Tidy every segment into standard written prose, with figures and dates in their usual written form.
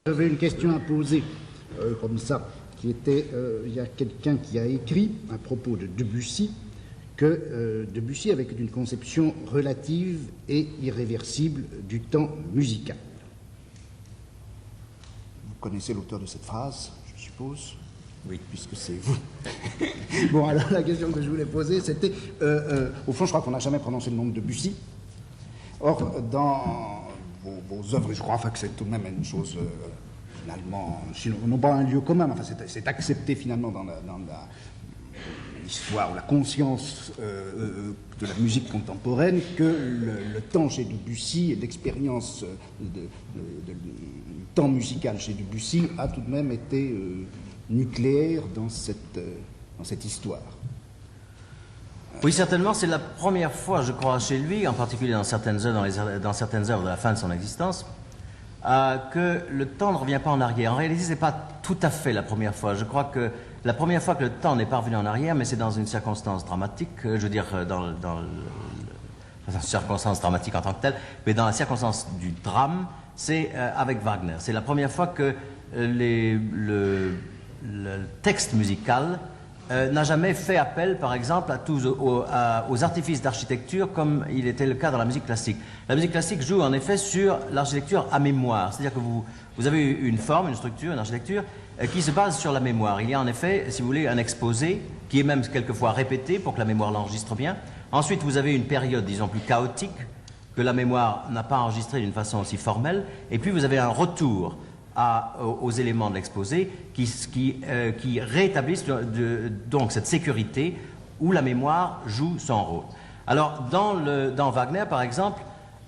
J'avais une question à poser, comme ça, qui était, il y a quelqu'un qui a écrit à propos de Debussy, que Debussy avait une conception relative et irréversible du temps musical. Vous connaissez l'auteur de cette phrase, je suppose? Oui, puisque c'est vous. Bon, alors la question que je voulais poser, c'était, au fond, je crois qu'on n'a jamais prononcé le nom de Debussy. Or, dans vos œuvres, et je crois que c'est tout de même une chose, finalement, non pas un lieu commun, enfin c'est accepté finalement dans l'histoire ou la conscience de la musique contemporaine que le temps chez Debussy et l'expérience du temps musical chez Debussy a tout de même été nucléaire dans cette histoire. Oui, certainement, c'est la première fois, je crois, chez lui, en particulier dans certaines œuvres, dans certaines œuvres de la fin de son existence, que le temps ne revient pas en arrière. En réalité, ce n'est pas tout à fait la première fois. Je crois que la première fois que le temps n'est pas revenu en arrière, mais c'est dans une circonstance dramatique, je veux dire, dans une circonstance dramatique en tant que telle, mais dans la circonstance du drame, c'est avec Wagner. C'est la première fois que le texte musical n'a jamais fait appel, par exemple, aux artifices d'architecture comme il était le cas dans la musique classique. La musique classique joue en effet sur l'architecture à mémoire, c'est-à-dire que vous avez une forme, une structure, une architecture qui se base sur la mémoire. Il y a en effet, si vous voulez, un exposé qui est même quelquefois répété pour que la mémoire l'enregistre bien. Ensuite, vous avez une période, disons, plus chaotique que la mémoire n'a pas enregistrée d'une façon aussi formelle. Et puis, vous avez un retour aux éléments de l'exposé qui rétablissent donc cette sécurité où la mémoire joue son rôle. Alors, dans Wagner, par exemple,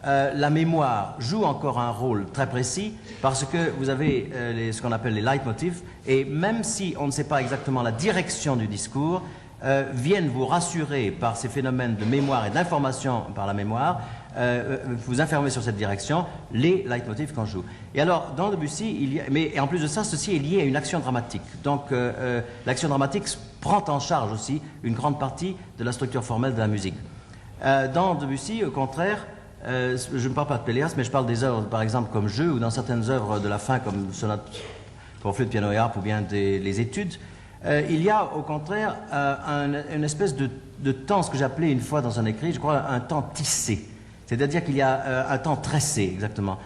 la mémoire joue encore un rôle très précis parce que vous avez ce qu'on appelle les leitmotifs, et même si on ne sait pas exactement la direction du discours, viennent vous rassurer par ces phénomènes de mémoire et d'information par la mémoire, vous informer sur cette direction, les leitmotifs qu'on joue. Et alors, dans Debussy, mais en plus de ça, ceci est lié à une action dramatique. Donc, l'action dramatique prend en charge aussi une grande partie de la structure formelle de la musique. Dans Debussy, au contraire, je ne parle pas de Péléas, mais je parle des œuvres, par exemple, comme Jeux, ou dans certaines œuvres de la fin, comme Sonate pour flûte, piano et harpe, ou bien les études, il y a, au contraire, une espèce de temps, ce que j'appelais une fois dans un écrit, je crois, un temps tissé. C'est-à-dire qu'il y a un temps tressé, exactement.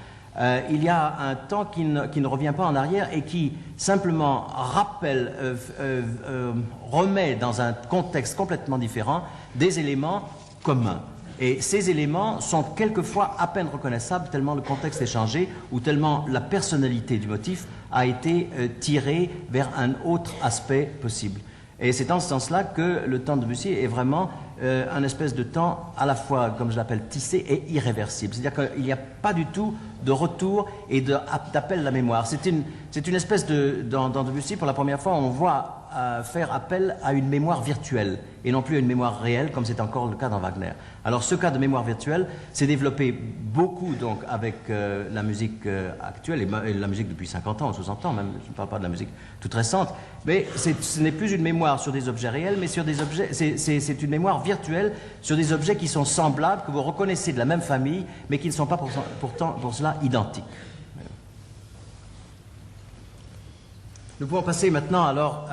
Il y a un temps qui ne revient pas en arrière et qui simplement rappelle, remet dans un contexte complètement différent des éléments communs. Et ces éléments sont quelquefois à peine reconnaissables tellement le contexte est changé ou tellement la personnalité du motif a été tirée vers un autre aspect possible. Et c'est dans ce sens-là que le temps de Debussy est vraiment un espèce de temps à la fois, comme je l'appelle, tissé et irréversible. C'est-à-dire qu'il n'y a pas du tout de retour et d'appel à la mémoire. C'est une espèce dans Debussy, pour la première fois, on voit faire appel à une mémoire virtuelle et non plus à une mémoire réelle, comme c'est encore le cas dans Wagner. Alors ce cas de mémoire virtuelle s'est développé beaucoup donc avec la musique actuelle et la musique depuis 50 ans ou 60 ans, même, je ne parle pas de la musique toute récente, mais ce n'est plus une mémoire sur des objets réels, mais sur des objets, c'est une mémoire virtuelle sur des objets qui sont semblables, que vous reconnaissez de la même famille, mais qui ne sont pas pourtant pour cela identiques. Nous pouvons passer maintenant alors,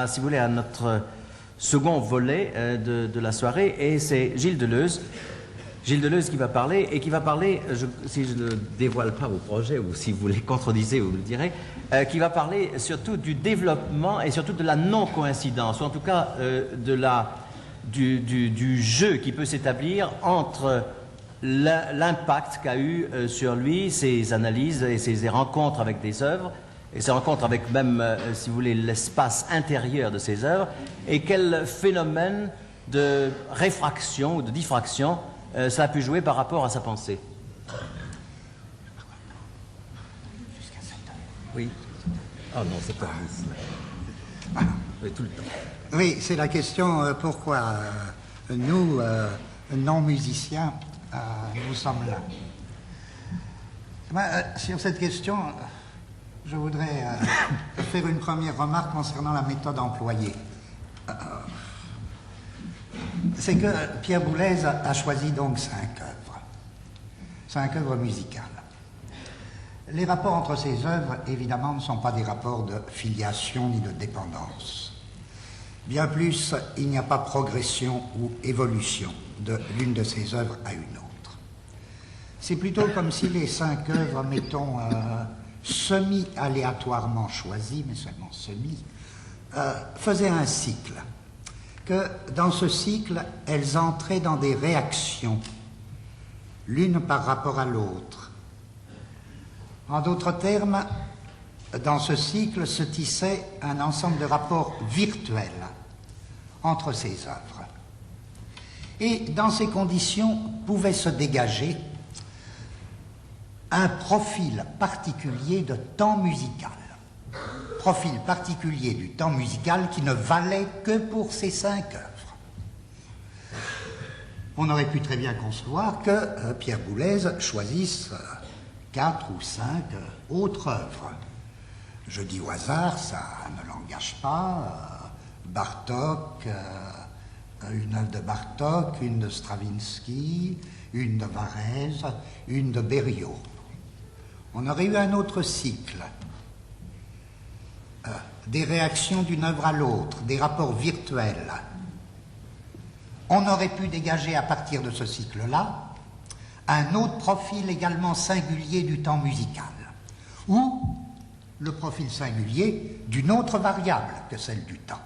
si vous voulez, à notre second volet de la soirée, et c'est Gilles Deleuze. Gilles Deleuze qui va parler, et qui va parler, si je ne dévoile pas vos projets, ou si vous les contredisez, vous me le direz, qui va parler surtout du développement et surtout de la non-coïncidence, ou en tout cas du jeu qui peut s'établir entre l'impact qu'a eu sur lui ses analyses et ses rencontres avec des œuvres, et ses rencontres avec même, si vous voulez, l'espace intérieur de ces œuvres, et quel phénomène de réfraction ou de diffraction ça a pu jouer par rapport à sa pensée. Oui. Ah non, c'est pas oui, tout le temps. Oui, c'est la question pourquoi nous, non-musiciens, nous sommes là. Sur cette question, je voudrais faire une première remarque concernant la méthode employée. C'est que Pierre Boulez a choisi donc 5 œuvres musicales. Les rapports entre ces œuvres, évidemment, ne sont pas des rapports de filiation ni de dépendance. Bien plus, il n'y a pas progression ou évolution de l'une de ces œuvres à une autre. C'est plutôt comme si les 5 œuvres, mettons, semi-aléatoirement choisies, mais seulement semi, faisaient un cycle. Que dans ce cycle, elles entraient dans des réactions, l'une par rapport à l'autre. En d'autres termes, dans ce cycle se tissait un ensemble de rapports virtuels entre ces œuvres. Et dans ces conditions pouvait se dégager un profil particulier de temps musical. Profil particulier du temps musical qui ne valait que pour ces 5 œuvres. On aurait pu très bien concevoir que Pierre Boulez choisisse 4 ou 5 autres œuvres. Je dis au hasard, ça ne l'engage pas. Bartók, une œuvre de Bartók, une de Stravinsky, une de Varèse, une de Berio. On aurait eu un autre cycle. Des réactions d'une œuvre à l'autre, des rapports virtuels. On aurait pu dégager à partir de ce cycle-là un autre profil également singulier du temps musical, ou le profil singulier d'une autre variable que celle du temps.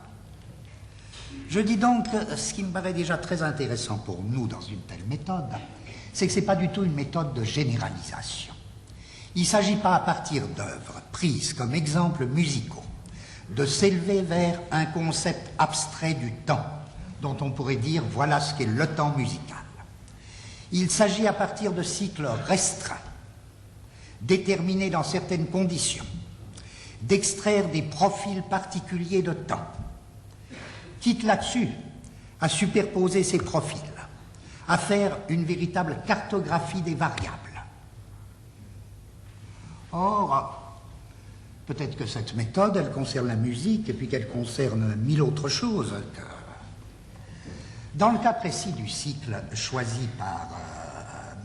Je dis donc que ce qui me paraît déjà très intéressant pour nous dans une telle méthode, c'est que ce n'est pas du tout une méthode de généralisation. Il ne s'agit pas à partir d'œuvres prises comme exemples musicaux de s'élever vers un concept abstrait du temps, dont on pourrait dire voilà ce qu'est le temps musical. Il s'agit à partir de cycles restreints, déterminés dans certaines conditions, d'extraire des profils particuliers de temps, quitte là-dessus à superposer ces profils, à faire une véritable cartographie des variables. Or, peut-être que cette méthode, elle concerne la musique et puis qu'elle concerne 1000 autres choses. Dans le cas précis du cycle choisi par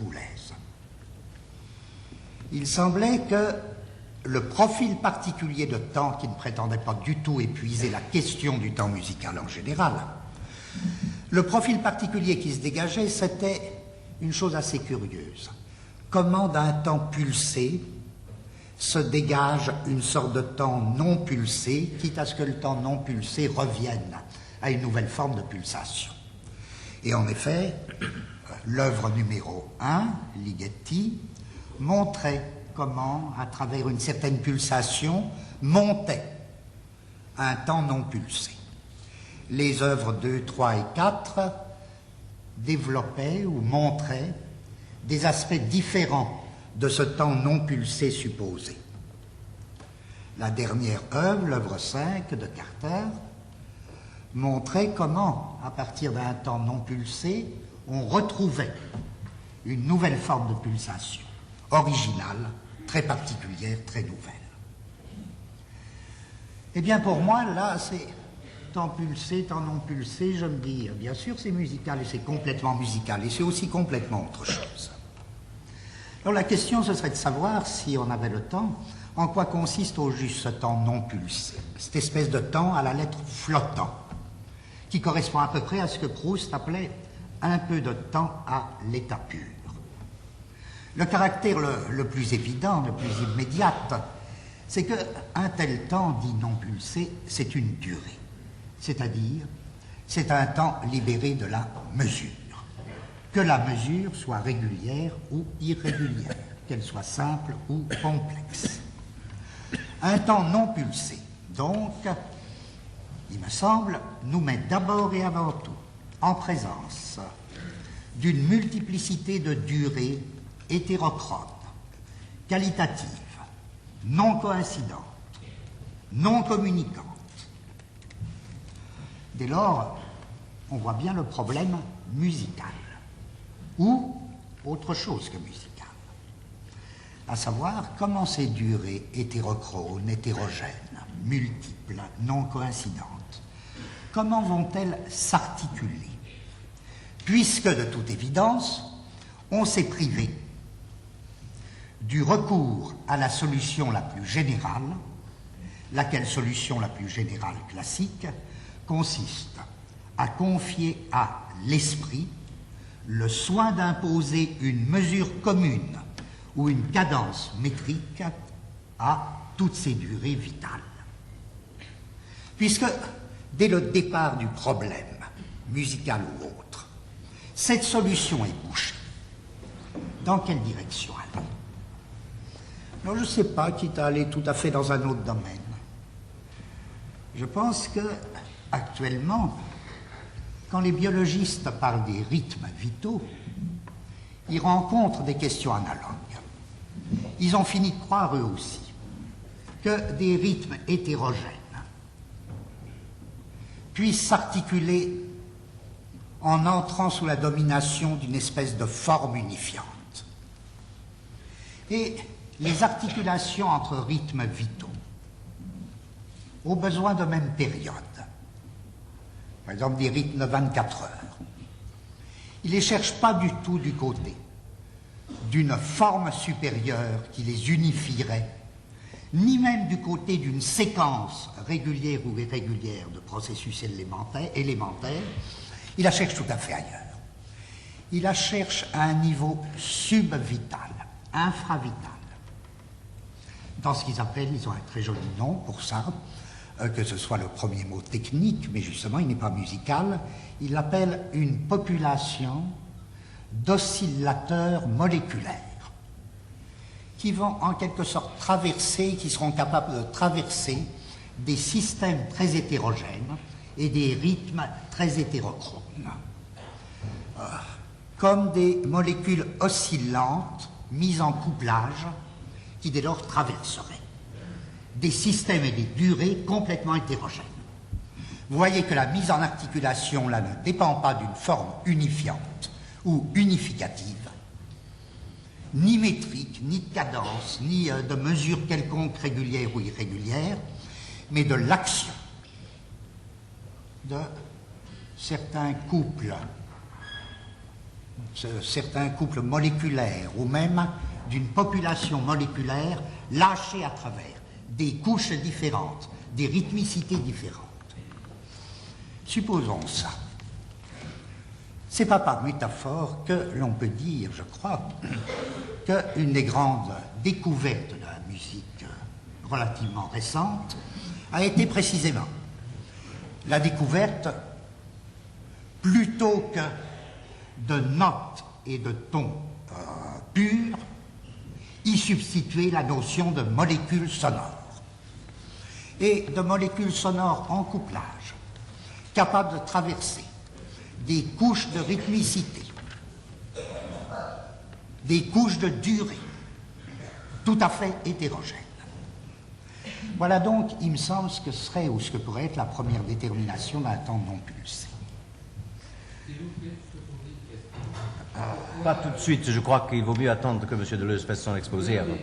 Boulez, il semblait que le profil particulier de temps, qui ne prétendait pas du tout épuiser la question du temps musical en général, le profil particulier qui se dégageait, c'était une chose assez curieuse. Comment d'un temps pulsé se dégage une sorte de temps non pulsé, quitte à ce que le temps non pulsé revienne à une nouvelle forme de pulsation. Et en effet, l'œuvre numéro 1, Ligeti, montrait comment, à travers une certaine pulsation, montait un temps non pulsé. Les œuvres 2, 3 et 4 développaient ou montraient des aspects différents de ce temps non pulsé supposé. La dernière œuvre, l'œuvre 5 de Carter, montrait comment, à partir d'un temps non pulsé, on retrouvait une nouvelle forme de pulsation, originale, très particulière, très nouvelle. Eh bien, pour moi, là, c'est temps pulsé, temps non pulsé, je me dis, bien sûr, c'est musical, et c'est complètement musical, et c'est aussi complètement autre chose. Alors la question, ce serait de savoir, si on avait le temps, en quoi consiste au juste ce temps non pulsé, cette espèce de temps à la lettre flottant, qui correspond à peu près à ce que Proust appelait un peu de temps à l'état pur. Le caractère le plus évident, le plus immédiat, c'est qu'un tel temps dit non pulsé, c'est une durée, c'est-à-dire c'est un temps libéré de la mesure. Que la mesure soit régulière ou irrégulière, qu'elle soit simple ou complexe. Un temps non pulsé, donc, il me semble, nous met d'abord et avant tout en présence d'une multiplicité de durées hétérochrone, qualitative, non coïncidente, non communicante. Dès lors, on voit bien le problème musical, ou autre chose que musical, à savoir comment ces durées hétérochrones, hétérogènes, multiples, non coïncidentes, comment vont-elles s'articuler, puisque de toute évidence, on s'est privé du recours à la solution la plus générale, laquelle solution la plus générale classique consiste à confier à l'esprit le soin d'imposer une mesure commune ou une cadence métrique à toutes ces durées vitales. Puisque, dès le départ du problème, musical ou autre, cette solution est bouchée, dans quelle direction aller? Non, je ne sais pas, quitte à aller tout à fait dans un autre domaine. Je pense que, actuellement, quand les biologistes parlent des rythmes vitaux, ils rencontrent des questions analogues. Ils ont fini de croire, eux aussi, que des rythmes hétérogènes puissent s'articuler en entrant sous la domination d'une espèce de forme unifiante. Et les articulations entre rythmes vitaux ont besoin de même période. Par exemple, des rythmes de 24 heures. Ils ne les cherchent pas du tout du côté d'une forme supérieure qui les unifierait, ni même du côté d'une séquence régulière ou irrégulière de processus élémentaires. Ils la cherchent tout à fait ailleurs. Ils la cherchent à un niveau subvital, infravital. Dans ce qu'ils appellent, ils ont un très joli nom pour ça, que ce soit le premier mot technique, mais justement il n'est pas musical, ils l'appellent une population d'oscillateurs moléculaires qui vont en quelque sorte traverser, qui seront capables de traverser des systèmes très hétérogènes et des rythmes très hétérochromes, comme des molécules oscillantes mises en couplage qui dès lors traverseraient des systèmes et des durées complètement hétérogènes. Vous voyez que la mise en articulation là ne dépend pas d'une forme unifiante ou unificative, ni métrique, ni de cadence, ni de mesure quelconque régulière ou irrégulière, mais de l'action de certains couples moléculaires, ou même d'une population moléculaire lâchée à travers des couches différentes, des rythmicités différentes. Supposons ça. C'est pas par métaphore que l'on peut dire, je crois, qu'une des grandes découvertes de la musique relativement récente a été précisément la découverte, plutôt que de notes et de tons purs, y substituer la notion de molécules sonores. Et de molécules sonores en couplage, capables de traverser des couches de rythmicité, des couches de durée, tout à fait hétérogènes. Voilà donc, il me semble, ce que serait ou ce que pourrait être la première détermination d'un temps non pulsé. Pas tout de suite, je crois qu'il vaut mieux attendre que M. Deleuze fasse son exposé avant.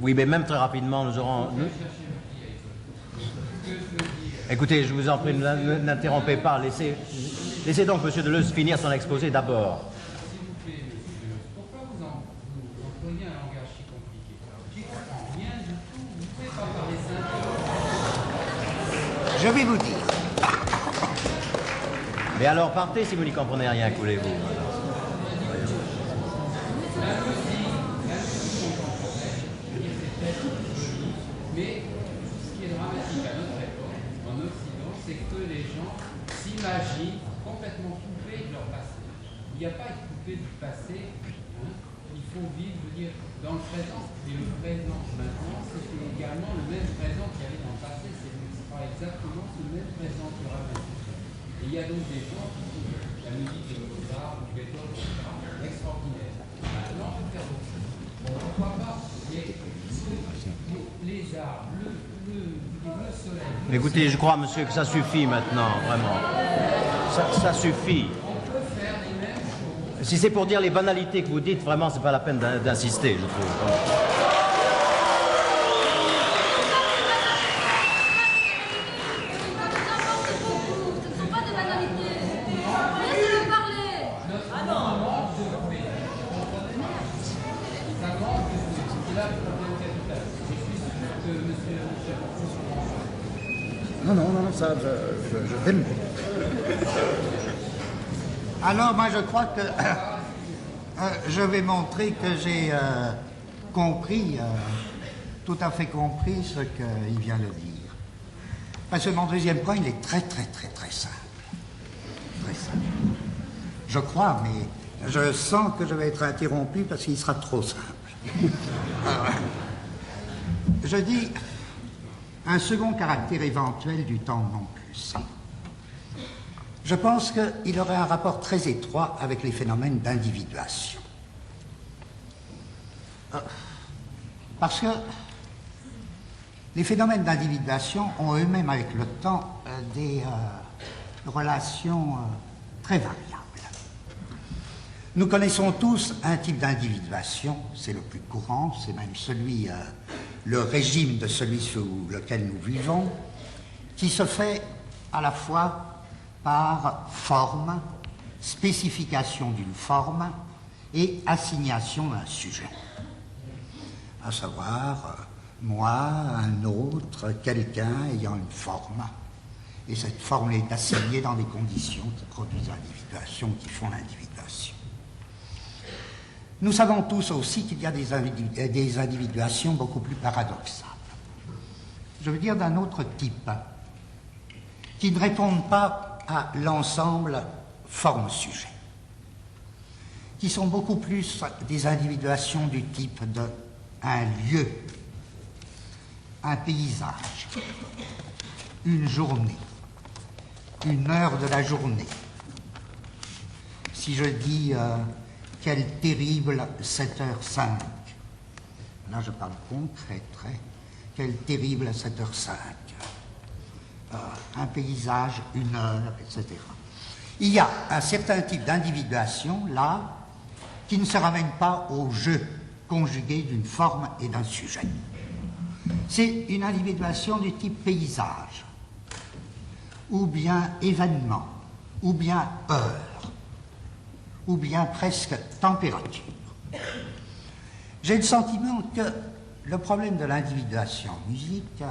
Oui, mais même très rapidement, nous aurons... Écoutez, je vous en prie, n'interrompez pas, laissez donc M. Deleuze finir son exposé d'abord. Pourquoi vous employez un langage si compliqué? J'y comprends rien du tout, vous ne pouvez pas parler simple. Je vais vous dire. Mais alors partez si vous n'y comprenez rien, que voulez-vous? Mais ce qui est dramatique à notre époque, en Occident, c'est que les gens s'imaginent complètement coupés de leur passé. Il n'y a pas à être coupé du passé, hein. Il faut vivre, je veux dire, dans le présent. Et le présent maintenant, c'est également le même présent qu'il y avait dans le passé. C'est pas exactement ce même présent qu'il y aura maintenant. Et il y a donc des gens qui trouvent la musique de Mozart, de Beethoven, etc., extraordinaire. Maintenant, on peut faire autre chose. Bon, pourquoi pas? Mais les arbres, le soleil... Écoutez, je crois, monsieur, que ça suffit maintenant, vraiment. Ça suffit. On peut faire les mêmes choses. Si c'est pour dire les banalités que vous dites, vraiment, c'est pas la peine d'insister, je trouve. non, ça, je t'aime. Alors, moi, je crois que je vais montrer que j'ai compris, tout à fait compris ce qu'il vient de dire. Parce que mon deuxième point, il est très, très, très, très simple. Très simple. Je crois, mais je sens que je vais être interrompu parce qu'il sera trop simple. Je dis un second caractère éventuel du temps non pulsé. Je pense qu'il aurait un rapport très étroit avec les phénomènes d'individuation. Parce que les phénomènes d'individuation ont eux-mêmes avec le temps des relations très variables. Nous connaissons tous un type d'individuation, c'est le plus courant, c'est même celui, le régime de celui sous lequel nous vivons, qui se fait à la fois par forme, spécification d'une forme et assignation d'un sujet. À savoir, moi, un autre, quelqu'un ayant une forme, et cette forme est assignée dans des conditions qui produisent l'individuation, qui font l'individuation. Nous savons tous aussi qu'il y a des individuations beaucoup plus paradoxales. Je veux dire d'un autre type, qui ne répondent pas à l'ensemble forme-sujet, qui sont beaucoup plus des individuations du type d'un lieu, un paysage, une journée, une heure de la journée. Si je dis quelle terrible 7h05, là je parle concret, quelle terrible 7h05, un paysage, une heure, etc. Il y a un certain type d'individuation là qui ne se ramène pas au jeu conjugué d'une forme et d'un sujet. C'est une individuation du type paysage, ou bien événement, ou bien heure, ou bien presque température. J'ai le sentiment que le problème de l'individuation en musique,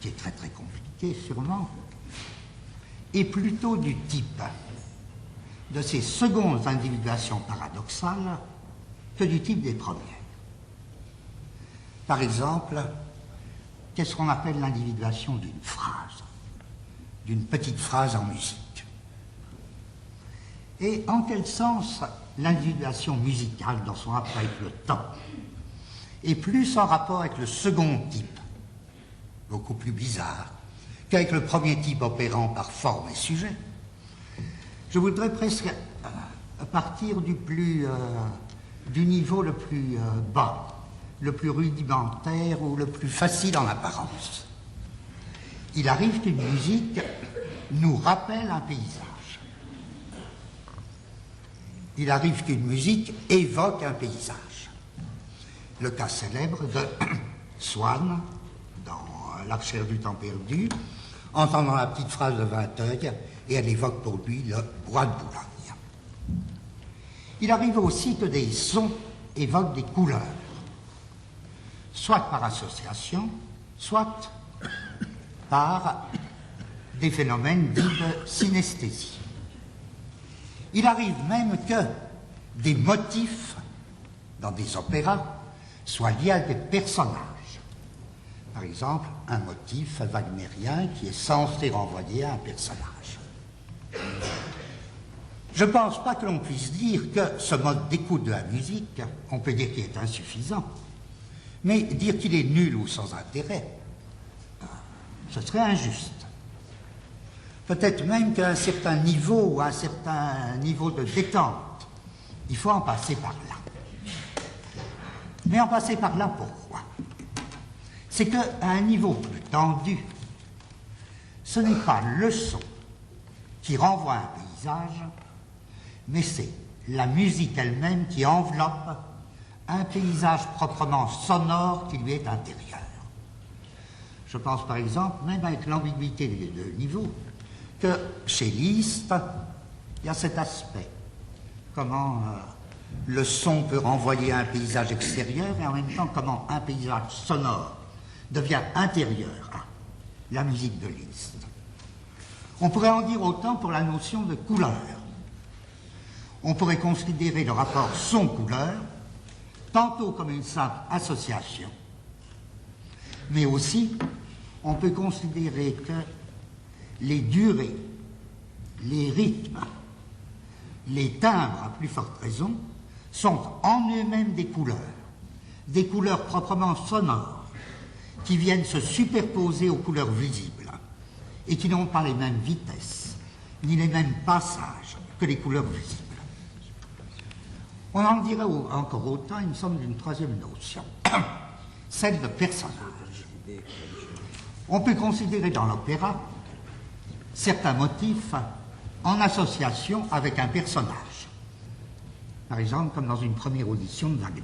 qui est très très compliqué sûrement, est plutôt du type de ces secondes individuations paradoxales que du type des premières. Par exemple, qu'est-ce qu'on appelle l'individuation d'une phrase, d'une petite phrase en musique? Et en quel sens l'individuation musicale dans son rapport avec le temps est plus en rapport avec le second type, beaucoup plus bizarre, qu'avec le premier type opérant par forme et sujet? Je voudrais presque partir du niveau le plus bas, le plus rudimentaire ou le plus facile en apparence. Il arrive qu'une musique nous rappelle un paysage. Il arrive qu'une musique évoque un paysage. Le cas célèbre de Swann, dans L'Archère du temps perdu, entendant la petite phrase de Vinteuil, et elle évoque pour lui le bois de Boulogne. Il arrive aussi que des sons évoquent des couleurs, soit par association, soit par des phénomènes dits de synesthésie. Il arrive même que des motifs dans des opéras soient liés à des personnages. Par exemple, un motif wagnérien qui est censé renvoyer à un personnage. Je ne pense pas que l'on puisse dire que ce mode d'écoute de la musique, on peut dire qu'il est insuffisant, mais dire qu'il est nul ou sans intérêt, ce serait injuste. Peut-être même qu'à un certain niveau, à un certain niveau de détente, il faut en passer par là. Mais en passer par là, pourquoi? C'est qu'à un niveau plus tendu, ce n'est pas le son qui renvoie à un paysage, mais c'est la musique elle-même qui enveloppe un paysage proprement sonore qui lui est intérieur. Je pense par exemple, même avec l'ambiguïté de niveau, que chez Liszt, il y a cet aspect. Comment le son peut renvoyer à un paysage extérieur et en même temps comment un paysage sonore devient intérieur. la musique de Liszt. On pourrait en dire autant pour la notion de couleur. On pourrait considérer le rapport son-couleur tantôt comme une simple association, mais aussi on peut considérer que les durées, les rythmes, les timbres à plus forte raison, sont en eux-mêmes des couleurs proprement sonores, qui viennent se superposer aux couleurs visibles et qui n'ont pas les mêmes vitesses, ni les mêmes passages que les couleurs visibles. On en dirait encore autant, il me semble, d'une troisième notion, celle de personnage. On peut considérer dans l'opéra certains motifs en association avec un personnage. Par exemple, comme dans une première audition de Wagner.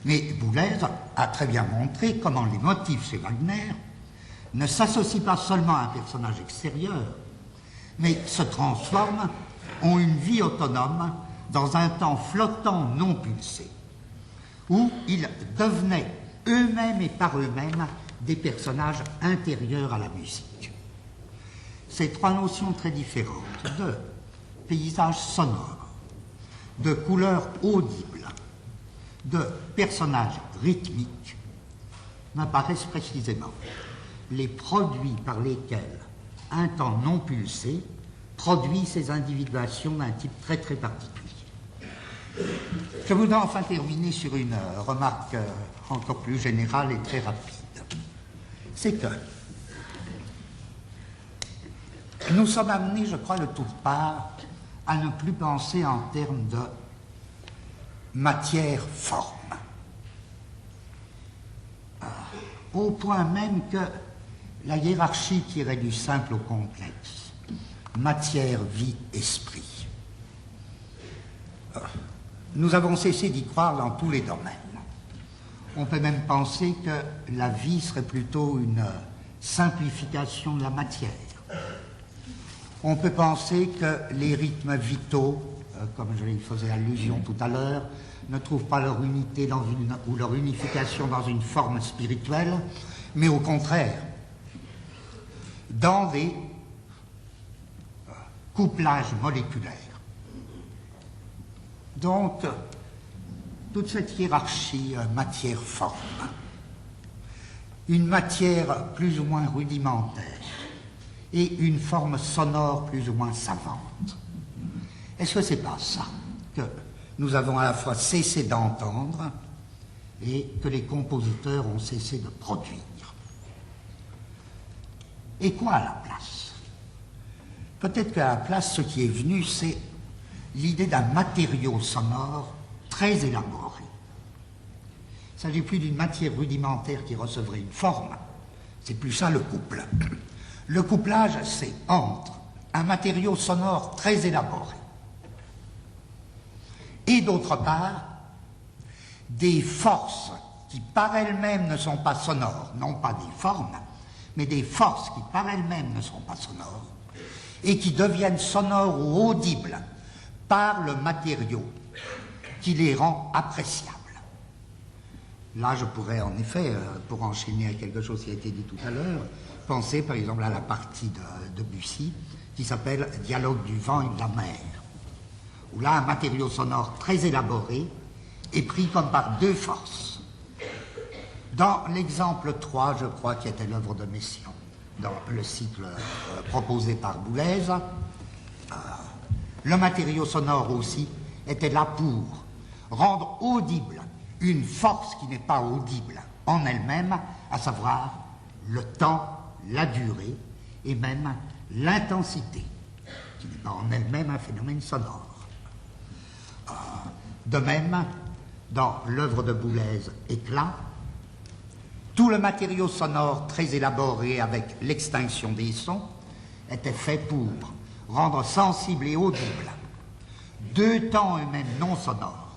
Mais Boulez a très bien montré comment les motifs chez Wagner ne s'associent pas seulement à un personnage extérieur, mais se transforment, ont une vie autonome dans un temps flottant non pulsé, où ils devenaient eux-mêmes et par eux-mêmes des personnages intérieurs à la musique. Ces trois notions très différentes de paysage sonore, de couleurs audibles, de personnages rythmiques m'apparaissent précisément les produits par lesquels un temps non pulsé produit ces individuations d'un type très très particulier. Je voudrais enfin terminer sur une remarque encore plus générale et très rapide. C'est que nous sommes amenés, je crois, de toutes parts, à ne plus penser en termes de matière-forme. Au point même que la hiérarchie qui irait du simple au complexe, matière, vie, esprit. Nous avons cessé d'y croire dans tous les domaines. On peut même penser que la vie serait plutôt une simplification de la matière. On peut penser que les rythmes vitaux, comme je y faisais allusion tout à l'heure, ne trouvent pas leur unité ou leur unification dans une forme spirituelle, mais au contraire, dans des couplages moléculaires. Donc, toute cette hiérarchie matière-forme, une matière plus ou moins rudimentaire et une forme sonore plus ou moins savante. Est-ce que c'est pas ça que nous avons à la fois cessé d'entendre et que les compositeurs ont cessé de produire? Et quoi à la place? Peut-être qu'à la place, ce qui est venu, c'est l'idée d'un matériau sonore très élaboré. Il ne s'agit plus d'une matière rudimentaire qui recevrait une forme, c'est plus ça le couple. Le couplage, c'est entre un matériau sonore très élaboré et d'autre part, des forces qui par elles-mêmes ne sont pas sonores, non pas des formes, mais des forces qui par elles-mêmes ne sont pas sonores et qui deviennent sonores ou audibles par le matériau qui les rend appréciables. Là, je pourrais en effet, pour enchaîner à quelque chose qui a été dit tout à l'heure, penser par exemple à la partie de Debussy qui s'appelle « Dialogue du vent et de la mer », où là, un matériau sonore très élaboré est pris comme par deux forces. Dans l'exemple 3, je crois, qui était l'œuvre de Messiaen, dans le cycle proposé par Boulez, le matériau sonore aussi était là pour rendre audible une force qui n'est pas audible en elle-même, à savoir le temps, la durée et même l'intensité, qui n'est pas en elle-même un phénomène sonore. De même, dans l'œuvre de Boulez, Éclat, tout le matériau sonore très élaboré avec l'extinction des sons était fait pour rendre sensible et audible deux temps eux-mêmes non sonores,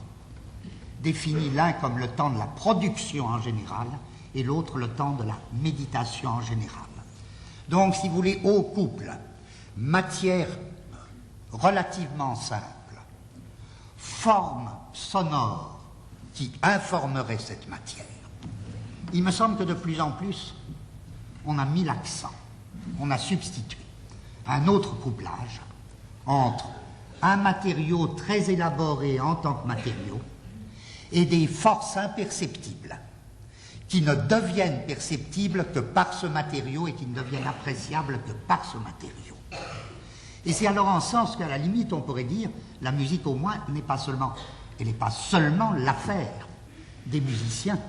définis l'un comme le temps de la production en général et l'autre le temps de la méditation en général. Donc, si vous voulez, au couple, matière relativement simple, forme sonore qui informerait cette matière. Il me semble que de plus en plus, on a mis l'accent, on a substitué un autre couplage entre un matériau très élaboré en tant que matériau et des forces imperceptibles qui ne deviennent perceptibles que par ce matériau et qui ne deviennent appréciables que par ce matériau. Et c'est alors en sens qu'à la limite, on pourrait dire, la musique au moins n'est pas seulement, elle n'est pas seulement l'affaire des musiciens,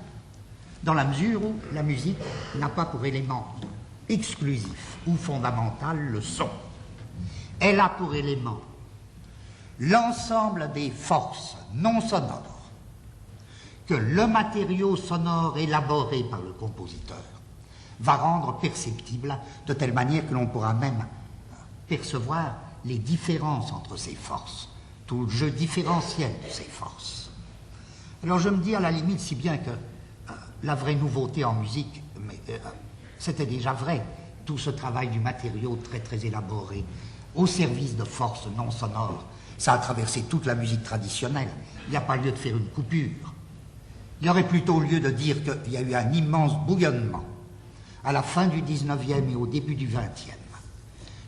dans la mesure où la musique n'a pas pour élément exclusif ou fondamental le son. Elle a pour élément l'ensemble des forces non sonores que le matériau sonore élaboré par le compositeur va rendre perceptible de telle manière que l'on pourra même percevoir les différences entre ces forces, tout le jeu différentiel de ces forces. Alors je me dis à la limite, si bien que la vraie nouveauté en musique, mais c'était déjà vrai, tout ce travail du matériau très très élaboré au service de forces non sonores, ça a traversé toute la musique traditionnelle. Il n'y a pas lieu de faire une coupure. Il y aurait plutôt lieu de dire qu'il y a eu un immense bouillonnement à la fin du 19e et au début du 20e,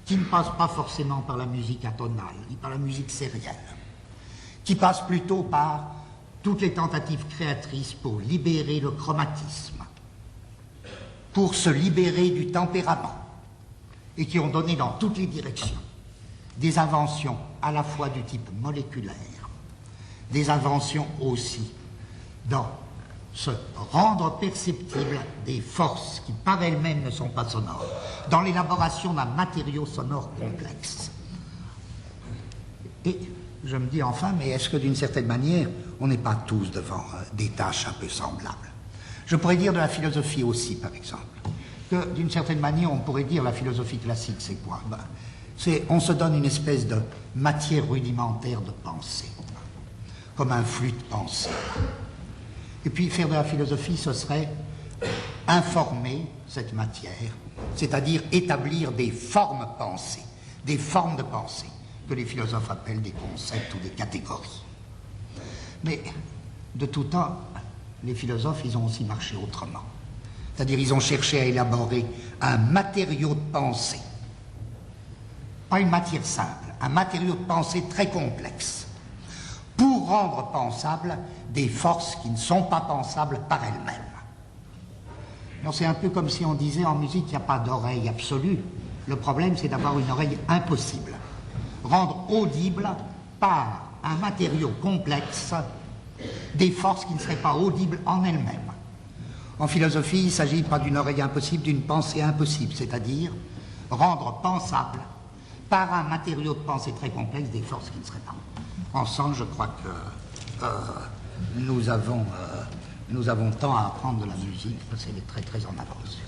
qui ne passe pas forcément par la musique atonale, ni par la musique sérielle, qui passe plutôt par toutes les tentatives créatrices pour libérer le chromatisme, pour se libérer du tempérament, et qui ont donné dans toutes les directions des inventions à la fois du type moléculaire, des inventions aussi dans se rendre perceptible des forces qui par elles-mêmes ne sont pas sonores, dans l'élaboration d'un matériau sonore complexe. Et je me dis enfin, mais est-ce que d'une certaine manière, on n'est pas tous devant des tâches un peu semblables? Je pourrais dire de la philosophie aussi, par exemple, que d'une certaine manière, on pourrait dire la philosophie classique, c'est quoi? On se donne une espèce de matière rudimentaire de pensée, comme un flux de pensée. Et puis faire de la philosophie, ce serait informer cette matière, c'est-à-dire établir des formes pensées, des formes de pensée, que les philosophes appellent des concepts ou des catégories. Mais de tout temps, les philosophes, ils ont aussi marché autrement. C'est-à-dire, ils ont cherché à élaborer un matériau de pensée. Pas une matière simple, un matériau de pensée très complexe, pour rendre pensables des forces qui ne sont pas pensables par elles-mêmes. Alors c'est un peu comme si on disait en musique qu'il n'y a pas d'oreille absolue. Le problème, c'est d'avoir une oreille impossible. Rendre audible par un matériau complexe des forces qui ne seraient pas audibles en elles-mêmes. En philosophie, il ne s'agit pas d'une oreille impossible, d'une pensée impossible, c'est-à-dire rendre pensable par un matériau de pensée très complexe des forces qui ne seraient pas. En sens, je crois que nous avons tant à apprendre de la musique parce qu'elle est très très en avance.